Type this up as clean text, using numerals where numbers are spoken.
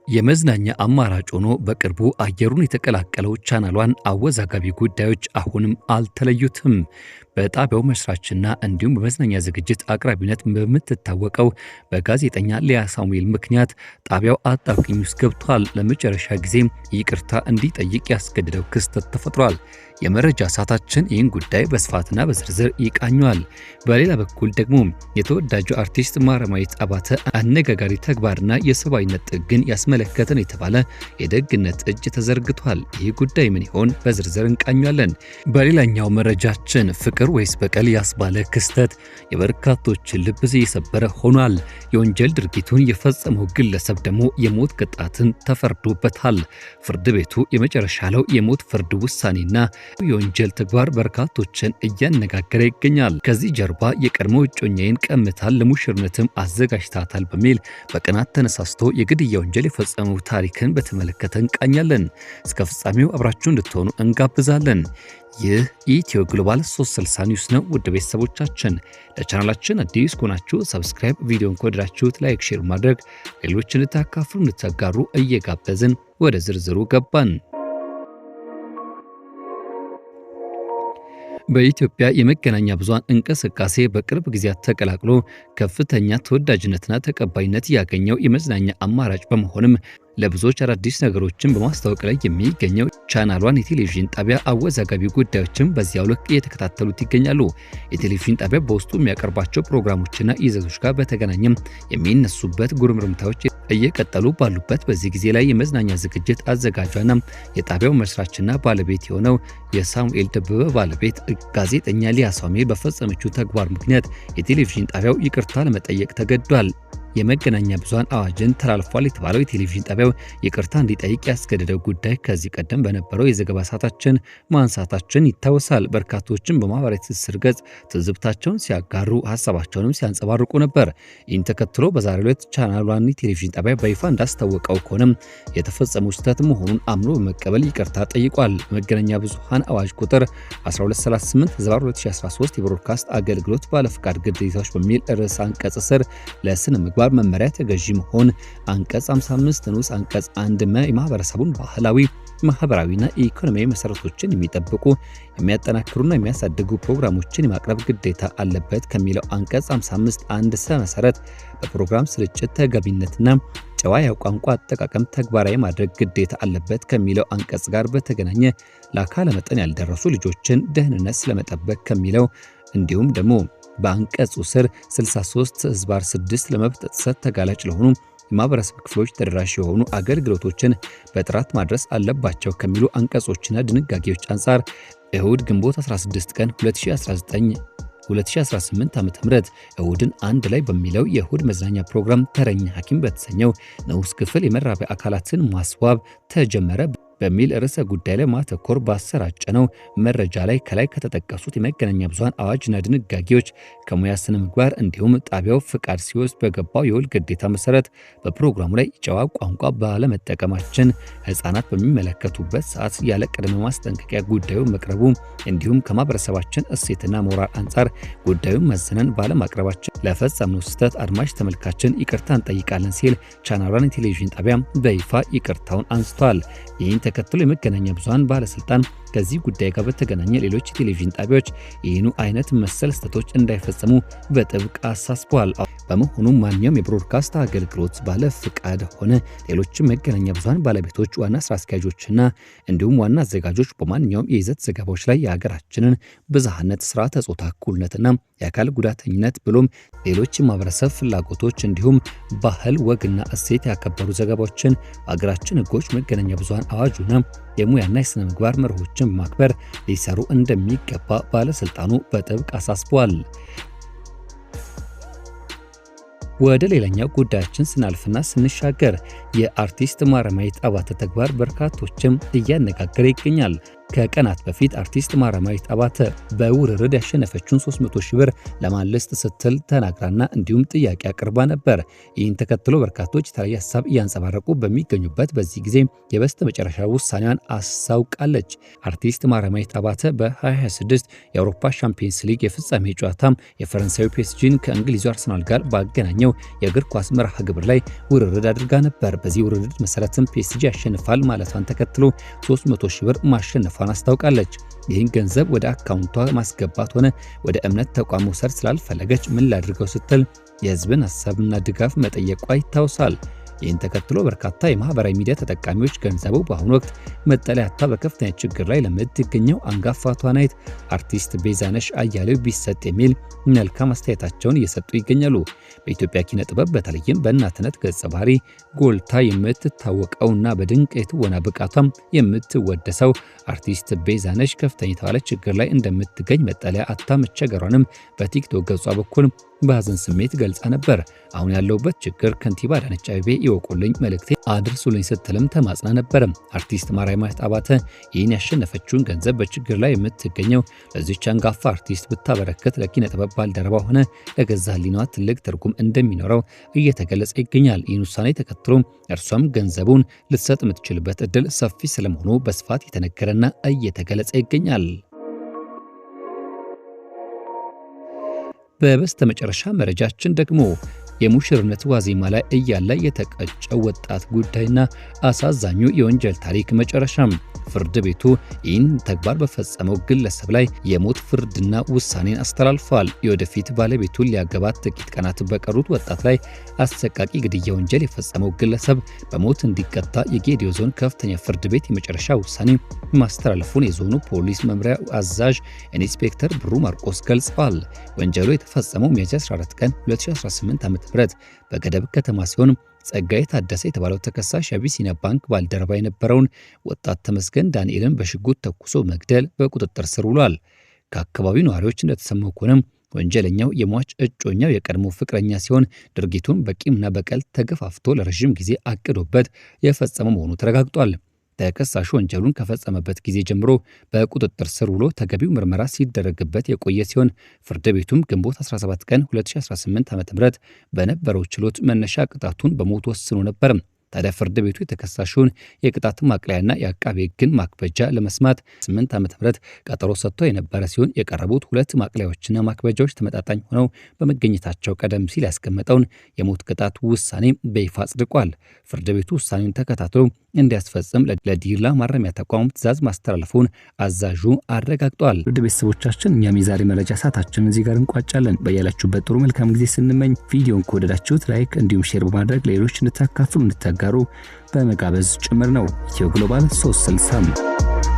የመዝናኛ አማራጭ ሆኖ በቅርቡ አየሩን የተቀላቀለው ቻናሏን አወዛጋቢ ጉዳዮች አሁንም አልተለዩትም። በጣቢያው መስራችና እንዲሁም በመዝናኛ ዝግጅት አቅራቢነት በምትታወቀው በጋዜጠኛ ሊያ ሳሙኤል ምክንያት ጣቢያው አጣብቂኝ ውስጥ ገብቷል። ለመጨረሻ ጊዜም ይቅርታ እንዲጠይቅ ያስገድደው ክስተት ተፈጥሯል። የመረጃ ሰዓታችን ይህን ጉዳይ በስፋትና በዝርዝር ይቃኛል። በሌላ በኩል ደግሞ የተወዳጁ አርቲስት ማረማዊት አባተ አነጋጋሪ ተግባርና የሰብአዊነት ጥግን ያስመለከተን የተባለ የደግነት እጅ ተዘርግቷል። ይህ ጉዳይ ምን ይሆን? በዝርዝር እንቃኛለን። በሌላኛው መረጃችን ፍቅር ወይስ በቀል ያስባለ ክስተት የበርካቶችን ልብ እየሰበረ ሆኗል። የወንጀል ድርጊቱን የፈጸመው ግለሰብ ደግሞ የሞት ቅጣትን ተፈርዶበታል። ፍርድ ቤቱ የመጨረሻ ያለው የሞት ፍርድ ውሳኔና የወንጀል ተግባር በርካቶችን እያነጋገረ ይገኛል። ከዚህ ጀርባ የቀድሞ እጮኛዬን ቀምታል ለሙሽርነትም አዘጋጅታታል በሚል በቅናት ተነሳስቶ የግድያ ወንጀል የፈጸመው ታሪክን በተመለከተ እንቃኛለን። እስከ ፍጻሜው አብራችሁ እንድትሆኑ እንጋብዛለን። ይህ ኢትዮ ግሎባል 360 ኒውስ ነው። ውድ ቤተሰቦቻችን ለቻናላችን አዲስ ከሆናችሁ ሰብስክራይብ፣ ቪዲዮን ከወደዳችሁት ላይክ፣ ሼር ማድረግ ሌሎችን ልታካፍሉ እንድትጋሩ እየጋበዝን ወደ ዝርዝሩ ገባን። በኢትዮጵያ የመገናኛ ብዙሃን እንቅስቃሴ በቅርብ ጊዜያት ተቀላቅሎ ከፍተኛ ተወዳጅነትና ተቀባይነት ያገኘው የመዝናኛ አማራጭ በመሆንም ለብዙዎች አዳዲስ ነገሮችን በማስተዋወቅ ላይ የሚገኘው ቻናሏን የቴሌቪዥን ጣቢያ አወዛጋቢ ጉዳዮችን በዚያው ልክ እየተከታተሉት ይገኛሉ። የቴሌቪዥን ጣቢያ በውስጡ የሚያቀርባቸው ፕሮግራሞችና ይዘቶች ጋር በተገናኘም የሚነሱበት ጉርምርምታዎች እየቀጠሉ ባሉበት በዚህ ጊዜ ላይ የመዝናኛ ዝግጅት አዘጋጇና የጣቢያው መስራችና ባለቤት የሆነው የሳሙኤል ደበበ ባለቤት ጋዜጠኛ ሊያ ሳሙኤል በፈጸመችው ተግባር ምክንያት የቴሌቪዥን ጣቢያው ይቅርታ ለመጠየቅ ተገዷል። የመገናኛ ብዙሃን አዋጅን ተላልፏል የተባለው የቴሌቪዥን ጣቢያው ይቅርታ እንዲጠይቅ ያስገደደው ጉዳይ ከዚህ ቀደም በነበረው የዘገባ ሰዓታችን ማንሳታችን ይታወሳል። በርካቶችን በማህበራዊ ትስስር ገጽ ትዝብታቸውን ሲያጋሩ ሀሳባቸውንም ሲያንጸባርቁ ነበር። ይህን ተከትሎ በዛሬው ዕለት ቻናሏን ቴሌቪዥን ጣቢያ በይፋ እንዳስታወቀው ከሆነም የተፈጸመው ስህተት መሆኑን አምኖ በመቀበል ይቅርታ ጠይቋል። መገናኛ ብዙሃን አዋጅ ቁጥር 1238/2013 የብሮድካስት አገልግሎት ባለፍቃድ ግዴታዎች በሚል ርዕስ አንቀጽ ስር ለስነ ምግባር መመሪያ ተገዢ መሆን፣ አንቀጽ 55 ንዑስ አንቀጽ 1 የማህበረሰቡን ባህላዊ ማህበራዊና ኢኮኖሚያዊ መሰረቶችን የሚጠብቁ የሚያጠናክሩና የሚያሳድጉ ፕሮግራሞችን የማቅረብ ግዴታ አለበት ከሚለው አንቀጽ 55 1 መሰረት በፕሮግራም ስርጭት ተገቢነትና ጨዋ የቋንቋ አጠቃቀም ተግባራዊ ማድረግ ግዴታ አለበት ከሚለው አንቀጽ ጋር በተገናኘ ለአካለ መጠን ያልደረሱ ልጆችን ደህንነት ስለመጠበቅ ከሚለው እንዲሁም ደግሞ በአንቀጹ ስር 63/6 ለመብት ጥሰት ተጋላጭ ለሆኑ የማህበረሰብ ክፍሎች ተደራሽ የሆኑ አገልግሎቶችን በጥራት ማድረስ አለባቸው ከሚሉ አንቀጾችና ድንጋጌዎች አንጻር እሁድ ግንቦት 16 ቀን 2018 ዓ.ም እሁድን አንድ ላይ በሚለው የእሁድ መዝናኛ ፕሮግራም ተረኛ ሐኪም በተሰኘው ንዑስ ክፍል የመራቢያ አካላትን ማስዋብ ተጀመረ በሚል ርዕሰ ጉዳይ ላይ ማተኮር ባሰራጨነው መረጃ ላይ ከላይ ከተጠቀሱት የመገናኛ ብዙሃን አዋጅና ድንጋጌዎች ከሙያ ስነ ምግባር እንዲሁም ጣቢያው ፍቃድ ሲወስድ በገባው የውል ግዴታ መሰረት በፕሮግራሙ ላይ ጨዋ ቋንቋ ባለመጠቀማችን ሕፃናት በሚመለከቱበት ሰዓት ያለ ቅድመ ማስጠንቀቂያ ጉዳዩ መቅረቡ እንዲሁም ከማህበረሰባችን እሴትና ሞራል አንጻር ጉዳዩን መዝነን ባለማቅረባችን ለፈጸምነው ስህተት አድማጭ ተመልካችን ይቅርታ እንጠይቃለን ሲል ቻናሏን ቴሌቪዥን ጣቢያ በይፋ ይቅርታውን አንስቷል። ይህን ተከትሎ የመገናኛ ብዙሃን ባለስልጣን ከዚህ ጉዳይ ጋር በተገናኘ ሌሎች ቴሌቪዥን ጣቢያዎች ይህኑ አይነት መሰል ስህተቶች እንዳይፈጸሙ በጥብቅ አሳስበዋል። በመሆኑም ማንኛውም የብሮድካስት አገልግሎት ባለ ፍቃድ ሆነ ሌሎችም መገናኛ ብዙሃን ባለቤቶች፣ ዋና ስራ አስኪያጆችና እንዲሁም ዋና አዘጋጆች በማንኛውም የይዘት ዘገባዎች ላይ የሀገራችንን ብዝሃነት፣ ስርዓተ ጾታ እኩልነትና የአካል ጉዳተኝነት ብሎም ሌሎች የማህበረሰብ ፍላጎቶች እንዲሁም ባህል፣ ወግና እሴት ያከበሩ ዘገባዎችን በሀገራችን ህጎች፣ መገናኛ ብዙሃን አዋጁና የሙያና የስነ ምግባር መርሆችን በማክበር ሊሰሩ እንደሚገባ ባለስልጣኑ በጥብቅ አሳስበዋል። ወደ ሌላኛው ጉዳያችን ስናልፍና ስንሻገር የአርቲስት ማረማዊት አባተ ተግባር በርካቶችም እያነጋገረ ይገኛል። ከቀናት በፊት አርቲስት ማረማዊት አባተ በውርርድ ያሸነፈችውን 300 ሺህ ብር ለማለስጥ ስትል ተናግራና እንዲሁም ጥያቄ አቅርባ ነበር። ይህን ተከትሎ በርካቶች የተለያየ ሀሳብ እያንጸባረቁ በሚገኙበት በዚህ ጊዜ የበስተመጨረሻ ውሳኔዋን አሳውቃለች። አርቲስት ማረማዊት አባተ በ2026 የአውሮፓ ሻምፒየንስ ሊግ የፍጻሜ ጨዋታ የፈረንሳዩ ፒኤስጂን ከእንግሊዙ አርሰናል ጋር ባገናኘው የእግር ኳስ መርሃ ግብር ላይ ውርርድ አድርጋ ነበር። በዚህ ውርርድ መሰረትም ፒኤስጂ ያሸንፋል ማለቷን ተከትሎ 300 ሺህ ብር ማሸነፏን አስታውቃለች። ይህን ገንዘብ ወደ አካውንቷ ማስገባት ሆነ ወደ እምነት ተቋም መውሰድ ስላልፈለገች ምን ላድርገው ስትል የህዝብን ሀሳብና ድጋፍ መጠየቋ ይታወሳል። ይህን ተከትሎ በርካታ የማህበራዊ ሚዲያ ተጠቃሚዎች ገንዘቡ በአሁኑ ወቅት መጠለያታ በከፍተኛ ችግር ላይ ለምትገኘው አንጋፋ ተዋናይት አርቲስት ቤዛነሽ አያሌው ቢሰጥ የሚል መልካም አስተያየታቸውን እየሰጡ ይገኛሉ። በኢትዮጵያ ኪነ ጥበብ በተለይም በእናትነት ገጸ ባህሪ ጎልታ የምትታወቀውና በድንቅ የትወና ብቃቷም የምትወደሰው አርቲስት ቤዛነሽ ከፍተኛ የተባለ ችግር ላይ እንደምትገኝ መጠለያ አታ መቸገሯንም በቲክቶክ ገጿ በኩል በሐዘን ስሜት ገልጻ ነበር። አሁን ያለውበት ችግር ከንቲባ አዳነች አቤቤ ይወቁልኝ መልእክቴ አድርሱልኝ ስትልም ተማጽና ነበር። አርቲስት ማረማዊት አባተ ይህን ያሸነፈችውን ገንዘብ በችግር ላይ የምትገኘው ለዚች አንጋፋ አርቲስት ብታበረከት ለኪነ ጥበብ ባልደረባ ሆነ ለገዛ ህሊናዋ ትልቅ ትርጉም እንደሚኖረው እየተገለጸ ይገኛል። ይህን ውሳኔ ተከትሎ እርሷም ገንዘቡን ልትሰጥ የምትችልበት እድል ሰፊ ስለመሆኑ በስፋት የተነገረና እየተገለጸ ይገኛል። በበስተመጨረሻ መረጃችን ደግሞ የሙሽርነት ዋዜማ ላይ እያለ የተቀጨው ወጣት ጉዳይና አሳዛኙ የወንጀል ታሪክ መጨረሻም ፍርድ ቤቱ ይህን ተግባር በፈጸመው ግለሰብ ላይ የሞት ፍርድና ውሳኔን አስተላልፏል። የወደፊት ባለቤቱን ሊያገባት ጥቂት ቀናት በቀሩት ወጣት ላይ አሰቃቂ ግድያ ወንጀል የፈጸመው ግለሰብ በሞት እንዲቀጣ የጌዲዮ ዞን ከፍተኛ ፍርድ ቤት የመጨረሻ ውሳኔ ማስተላለፉን የዞኑ ፖሊስ መምሪያ አዛዥ ኢንስፔክተር ብሩ ማርቆስ ገልጸዋል። ወንጀሉ የተፈጸመው ሚያዝያ 14 ቀን 2018 ዓ.ም በገደብ ከተማ ሲሆን ጸጋዬ ታደሰ የተባለው ተከሳሽ የአቢሲኒያ ባንክ ባልደረባ የነበረውን ወጣት ተመስገን ዳንኤልን በሽጉጥ ተኩሶ መግደል በቁጥጥር ስር ውሏል። ከአካባቢው ነዋሪዎች እንደተሰማው ከሆነም ወንጀለኛው የሟች እጮኛው የቀድሞ ፍቅረኛ ሲሆን ድርጊቱን በቂምና በቀል ተገፋፍቶ ለረጅም ጊዜ አቅዶበት የፈጸመ መሆኑ ተረጋግጧል። ተከሳሹ ወንጀሉን ከፈጸመበት ጊዜ ጀምሮ በቁጥጥር ስር ውሎ ተገቢው ምርመራ ሲደረግበት የቆየ ሲሆን ፍርድ ቤቱም ግንቦት 17 ቀን 2018 ዓ.ም በነበረው ችሎት መነሻ ቅጣቱን በሞት ወስኖ ነበር። ታዲያ ፍርድ ቤቱ የተከሳሹን የቅጣት ማቅለያና የአቃቤ ሕግን ማክበጃ ለመስማት 8 ዓ.ም ቀጠሮ ሰጥቶ የነበረ ሲሆን የቀረቡት ሁለት ማቅለያዎችና ማክበጃዎች ተመጣጣኝ ሆነው በመገኘታቸው ቀደም ሲል ያስቀመጠውን የሞት ቅጣት ውሳኔ በይፋ አጽድቋል። ፍርድ ቤቱ ውሳኔውን ተከታትሎ እንዲያስፈጽም ለዲላ ማረሚያ ተቋም ትዕዛዝ ማስተላለፉን አዛዡ አረጋግጧል። ውድ ቤተሰቦቻችን እኛም የዛሬ መረጃ ሰዓታችንን እዚህ ጋር እንቋጫለን። በያላችሁበት ጥሩ መልካም ጊዜ ስንመኝ ቪዲዮን ከወደዳችሁት ላይክ እንዲሁም ሼር በማድረግ ሌሎች እንድታካፍሉ እንድታጋሩ በመጋበዝ ጭምር ነው። ኢትዮ ግሎባል 360